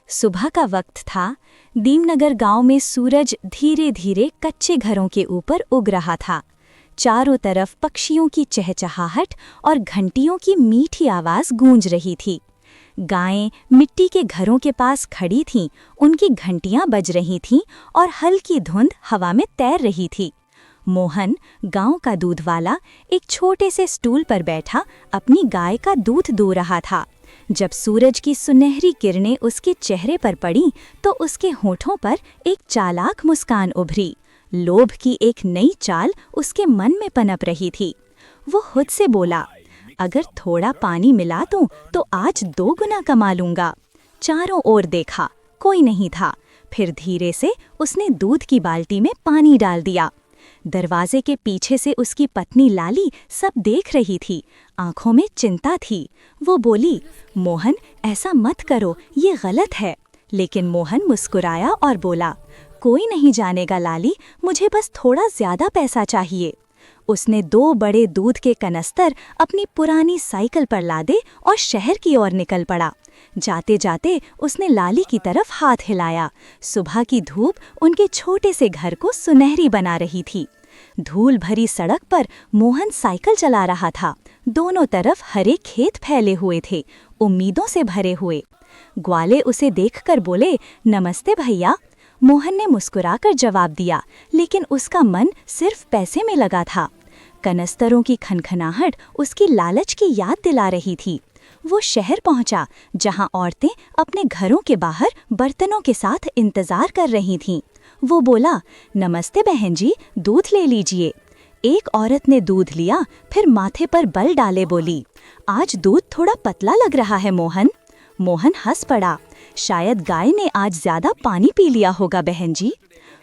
सुबह का वक्त था। दीमनगर गांव में सूरज धीरे धीरे कच्चे घरों के ऊपर उग रहा था। चारों तरफ पक्षियों की चहचहाहट और घंटियों की मीठी आवाज गूंज रही थी। गायें मिट्टी के घरों के पास खड़ी थीं, उनकी घंटियां बज रही थीं और हल्की धुंध हवा में तैर रही थी। मोहन, गांव का दूध वाला, एक छोटे से स्टूल पर बैठा अपनी गाय का दूध दो रहा था। जब सूरज की सुनहरी किरणें उसके चेहरे पर पड़ीं, तो उसके होठों पर एक चालाक मुस्कान उभरी। लोभ की एक नई चाल उसके मन में पनप रही थी। वो खुद से बोला, अगर थोड़ा पानी मिला दूं तो आज 2 गुना कमा लूंगा। चारों ओर देखा, कोई नहीं था। फिर धीरे से उसने दूध की बाल्टी में पानी डाल दिया। दरवाजे के पीछे से उसकी पत्नी लाली सब देख रही थी, आंखों में चिंता थी। वो बोली, मोहन, ऐसा मत करो, ये गलत है। लेकिन मोहन मुस्कुराया और बोला, कोई नहीं जानेगा लाली, मुझे बस थोड़ा ज्यादा पैसा चाहिए। उसने 2 बड़े दूध के कनस्तर अपनी पुरानी साइकिल पर लादे और शहर की ओर निकल पड़ा। जाते जाते उसने लाली की तरफ हाथ हिलाया। सुबह की धूप उनके छोटे से घर को सुनहरी बना रही थी। धूल भरी सड़क पर मोहन साइकिल चला रहा था। दोनों तरफ हरे खेत फैले हुए थे, उम्मीदों से भरे हुए। ग्वाले उसे देखकर बोले, नमस्ते भैया। मोहन ने मुस्कुराकर जवाब दिया, लेकिन उसका मन सिर्फ पैसे में लगा था। कनस्तरों की खनखनाहट उसकी लालच की याद दिला रही थी। वो शहर पहुंचा, जहां औरतें अपने घरों के बाहर बर्तनों के साथ इंतजार कर रही थीं। वो बोला, नमस्ते बहन जी, दूध ले लीजिए। एक औरत ने दूध लिया, फिर माथे पर बल डाले बोली, आज दूध थोड़ा पतला लग रहा है मोहन। मोहन हंस पड़ा, शायद गाय ने आज ज्यादा पानी पी लिया होगा बहन जी।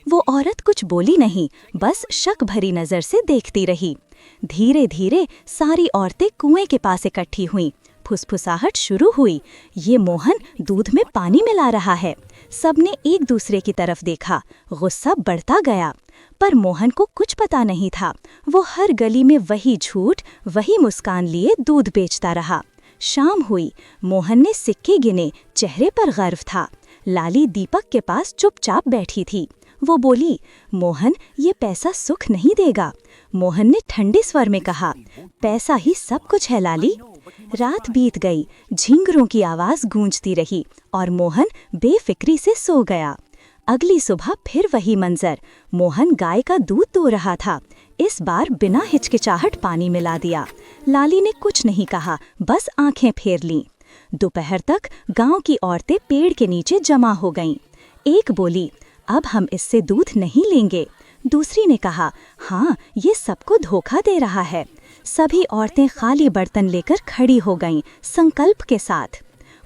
वो औरत कुछ बोली नहीं, बस शक भरी नजर से देखती रही। धीरे धीरे सारी औरतें कुएं के पास इकट्ठी हुईं। फुसफुसाहट शुरू हुई, ये मोहन दूध में पानी मिला रहा है। सबने एक दूसरे की तरफ देखा, गुस्सा बढ़ता गया। पर मोहन को कुछ पता नहीं था। वो हर गली में वही झूठ, वही मुस्कान लिए दूध बेचता रहा। शाम हुई, मोहन ने सिक्के गिने, चेहरे पर गर्व था। लाली दीपक के पास चुपचाप बैठी थी। वो बोली, मोहन, ये पैसा सुख नहीं देगा। मोहन ने ठंडे स्वर में कहा, पैसा ही सब कुछ है लाली। रात बीत गई, झिंगरों की आवाज गूंजती रही और मोहन बेफिक्री से सो गया। अगली सुबह फिर वही मंजर। मोहन गाय का दूध दो रहा था। इस बार बिना हिचकिचाहट पानी मिला दिया। लाली ने कुछ नहीं कहा, बस आंखें फेर लीं। दोपहर तक गांव की औरतें पेड़ के नीचे जमा हो गईं। एक बोली, अब हम इससे दूध नहीं लेंगे। दूसरी ने कहा, हाँ, ये सबको धोखा दे रहा है। सभी औरतें खाली बर्तन लेकर खड़ी हो गईं, संकल्प के साथ।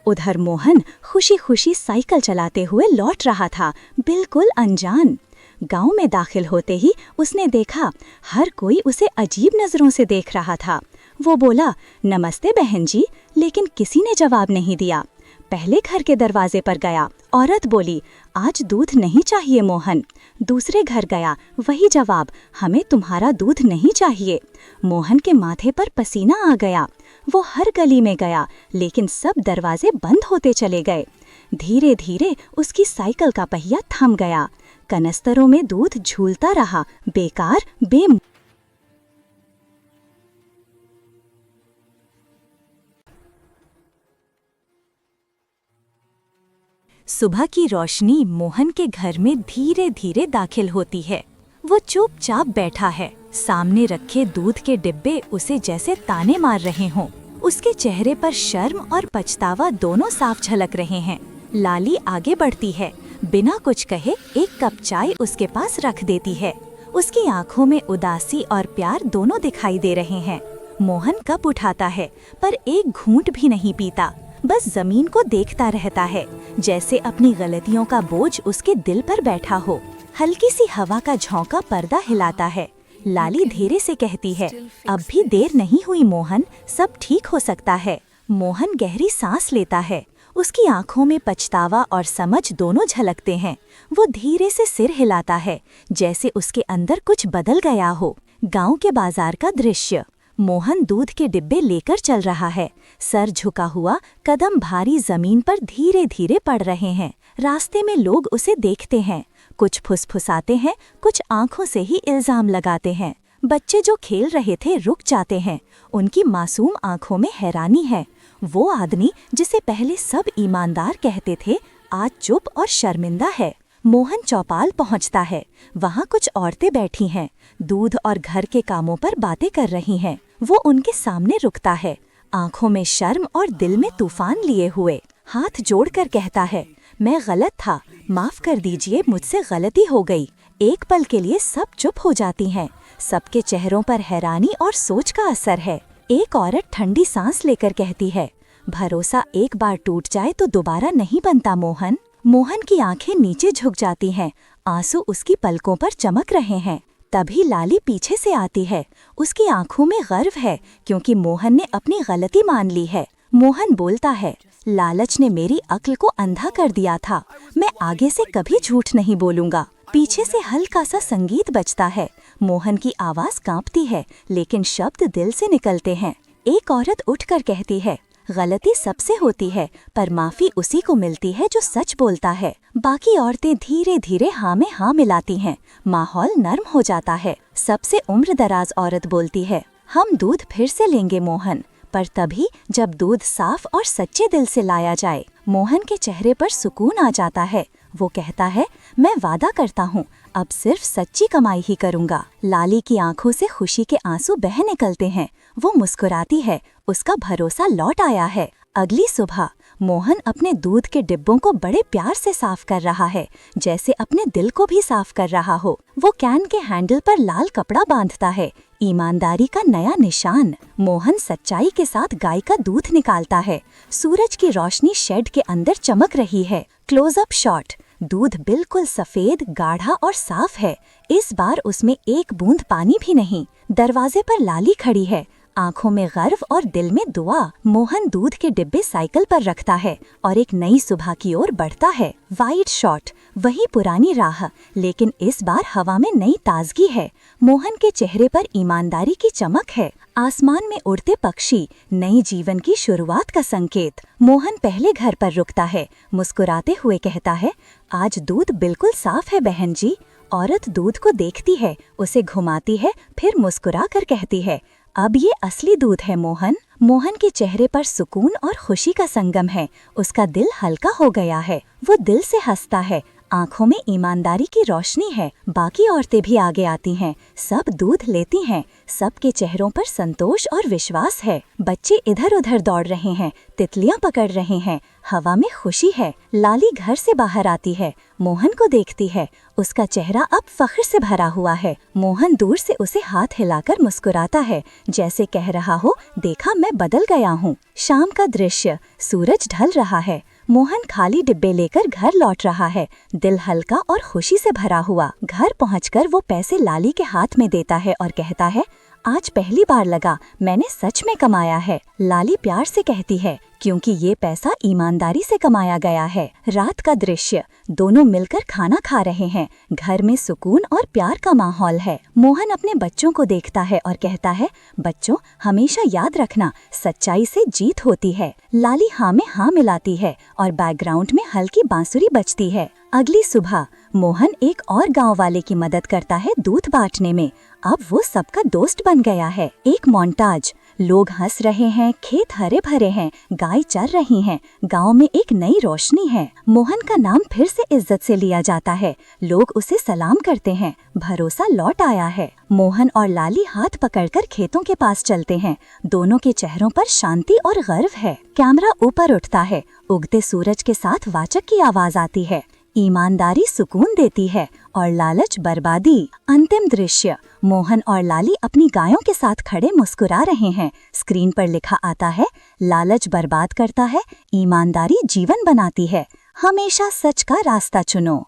उधर मोहन खुशी खुशी साइकिल चलाते हुए लौट रहा था, बिल्कुल अनजान। गांव में दाखिल होते ही उसने देखा, हर कोई उसे अजीब नजरों से देख रहा था। वो बोला, नमस्ते बहन जी, लेकिन किसी ने जवाब नहीं दिया। पहले घर के दरवाजे पर गया, औरत बोली, आज दूध नहीं चाहिए मोहन। दूसरे घर गया, वही जवाब, हमें तुम्हारा दूध नहीं चाहिए। मोहन के माथे पर पसीना आ गया। वो हर गली में गया, लेकिन सब दरवाजे बंद होते चले गए। धीरे धीरे उसकी साइकिल का पहिया थम गया। कनस्तरों में दूध झूलता रहा, बेकार सुबह की रोशनी मोहन के घर में धीरे धीरे दाखिल होती है। वो चुपचाप बैठा है। सामने रखे दूध के डिब्बे उसे जैसे ताने मार रहे हों। उसके चेहरे पर शर्म और पछतावा दोनों साफ झलक रहे हैं। लाली आगे बढ़ती है, बिना कुछ कहे एक कप चाय उसके पास रख देती है। उसकी आंखों में उदासी और प्यार दोनों दिखाई दे रहे हैं। मोहन कप उठाता है, पर एक घूंट भी नहीं पीता, बस जमीन को देखता रहता है, जैसे अपनी गलतियों का बोझ उसके दिल पर बैठा हो। हल्की सी हवा का झोंका पर्दा हिलाता है। लाली धीरे से कहती है, अब भी देर नहीं हुई मोहन, सब ठीक हो सकता है। मोहन गहरी सांस लेता है। उसकी आंखों में पछतावा और समझ दोनों झलकते हैं। वो धीरे से सिर हिलाता है, जैसे उसके अंदर कुछ बदल गया हो। गांव के बाजार का दृश्य। मोहन दूध के डिब्बे लेकर चल रहा है। सर झुका हुआ, कदम भारी जमीन पर धीरे धीरे पड़ रहे हैं। रास्ते में लोग उसे देखते हैं, कुछ फुसफुसाते हैं, कुछ आंखों से ही इल्जाम लगाते हैं। बच्चे जो खेल रहे थे रुक जाते हैं, उनकी मासूम आंखों में हैरानी है। वो आदमी जिसे पहले सब ईमानदार कहते थे, आज चुप और शर्मिंदा है। मोहन चौपाल पहुंचता है। वहां कुछ औरतें बैठी हैं, दूध और घर के कामों पर बातें कर रही हैं। वो उनके सामने रुकता है, आंखों में शर्म और दिल में तूफान लिए हुए। हाथ जोड़कर कहता है, मैं गलत था, माफ कर दीजिए, मुझसे गलती हो गई। एक पल के लिए सब चुप हो जाती हैं। सबके चेहरों पर हैरानी और सोच का असर है। एक औरत ठंडी सांस लेकर कहती है, भरोसा एक बार टूट जाए तो दोबारा नहीं बनता मोहन। मोहन की आंखें नीचे झुक जाती हैं, आंसू उसकी पलकों पर चमक रहे हैं। तभी लाली पीछे से आती है। उसकी आंखों में गर्व है, क्योंकि मोहन ने अपनी गलती मान ली है। मोहन बोलता है, लालच ने मेरी अक्ल को अंधा कर दिया था, मैं आगे से कभी झूठ नहीं बोलूंगा। पीछे से हल्का सा संगीत बजता है। मोहन की आवाज कांपती है, लेकिन शब्द दिल से निकलते हैं। एक औरत उठकर कहती है, गलती सबसे होती है, पर माफी उसी को मिलती है जो सच बोलता है। बाकी औरतें धीरे धीरे हाँ में हाँ मिलाती हैं। माहौल नर्म हो जाता है। सबसे उम्रदराज औरत बोलती है, हम दूध फिर से लेंगे मोहन, पर तभी जब दूध साफ और सच्चे दिल से लाया जाए। मोहन के चेहरे पर सुकून आ जाता है। वो कहता है, मैं वादा करता हूँ, अब सिर्फ सच्ची कमाई ही करूँगा। लाली की आंखों से खुशी के आंसू बह निकलते हैं। वो मुस्कुराती है, उसका भरोसा लौट आया है। अगली सुबह मोहन अपने दूध के डिब्बों को बड़े प्यार से साफ कर रहा है, जैसे अपने दिल को भी साफ कर रहा हो। वो कैन के हैंडल पर लाल कपड़ा बांधता है, ईमानदारी का नया निशान। मोहन सच्चाई के साथ गाय का दूध निकालता है। सूरज की रोशनी शेड के अंदर चमक रही है। क्लोजअप शॉट, दूध बिल्कुल सफेद, गाढ़ा और साफ है। इस बार उसमें एक बूंद पानी भी नहीं। दरवाजे पर लाली खड़ी है, आंखों में गर्व और दिल में दुआ। मोहन दूध के डिब्बे साइकिल पर रखता है और एक नई सुबह की ओर बढ़ता है। वाइड शॉट, वही पुरानी राह, लेकिन इस बार हवा में नई ताजगी है। मोहन के चेहरे पर ईमानदारी की चमक है। आसमान में उड़ते पक्षी, नई जीवन की शुरुआत का संकेत। मोहन पहले घर पर रुकता है, मुस्कुराते हुए कहता है, आज दूध बिल्कुल साफ है बहन जी। औरत दूध को देखती है, उसे घुमाती है, फिर मुस्कुरा कर कहती है, अब ये असली दूध है मोहन। मोहन के चेहरे पर सुकून और खुशी का संगम है। उसका दिल हल्का हो गया है। वो दिल से हंसता है, आंखों में ईमानदारी की रोशनी है। बाकी औरतें भी आगे आती हैं, सब दूध लेती हैं। सबके चेहरों पर संतोष और विश्वास है। बच्चे इधर उधर दौड़ रहे हैं, तितलियां पकड़ रहे हैं, हवा में खुशी है। लाली घर से बाहर आती है, मोहन को देखती है। उसका चेहरा अब फख्र से भरा हुआ है। मोहन दूर से उसे हाथ हिलाकर मुस्कुराता है, जैसे कह रहा हो, देखा मैं बदल गया हूँ। शाम का दृश्य, सूरज ढल रहा है। मोहन खाली डिब्बे लेकर घर लौट रहा है, दिल हल्का और खुशी से भरा हुआ। घर पहुंचकर वो पैसे लाली के हाथ में देता है और कहता है, आज पहली बार लगा मैंने सच में कमाया है। लाली प्यार से कहती है, क्योंकि ये पैसा ईमानदारी से कमाया गया है। रात का दृश्य, दोनों मिलकर खाना खा रहे हैं। घर में सुकून और प्यार का माहौल है। मोहन अपने बच्चों को देखता है और कहता है, बच्चों हमेशा याद रखना, सच्चाई से जीत होती है। लाली हाँ में हाँ मिलाती है और बैकग्राउंड में हल्की बांसुरी बजती है। अगली सुबह मोहन एक और गांव वाले की मदद करता है दूध बांटने में। अब वो सबका दोस्त बन गया है। एक मोन्टाज, लोग हंस रहे हैं, खेत हरे भरे हैं, गाय चर रही हैं, गांव में एक नई रोशनी है। मोहन का नाम फिर से इज्जत से लिया जाता है, लोग उसे सलाम करते हैं, भरोसा लौट आया है। मोहन और लाली हाथ पकड़कर खेतों के पास चलते हैं। दोनों के चेहरों पर शांति और गर्व है। कैमरा ऊपर उठता है, उगते सूरज के साथ वाचक की आवाज आती है, ईमानदारी सुकून देती है और लालच बर्बादी। अंतिम दृश्य, मोहन और लाली अपनी गायों के साथ खड़े मुस्कुरा रहे हैं। स्क्रीन पर लिखा आता है, लालच बर्बाद करता है, ईमानदारी जीवन बनाती है। हमेशा सच का रास्ता चुनो।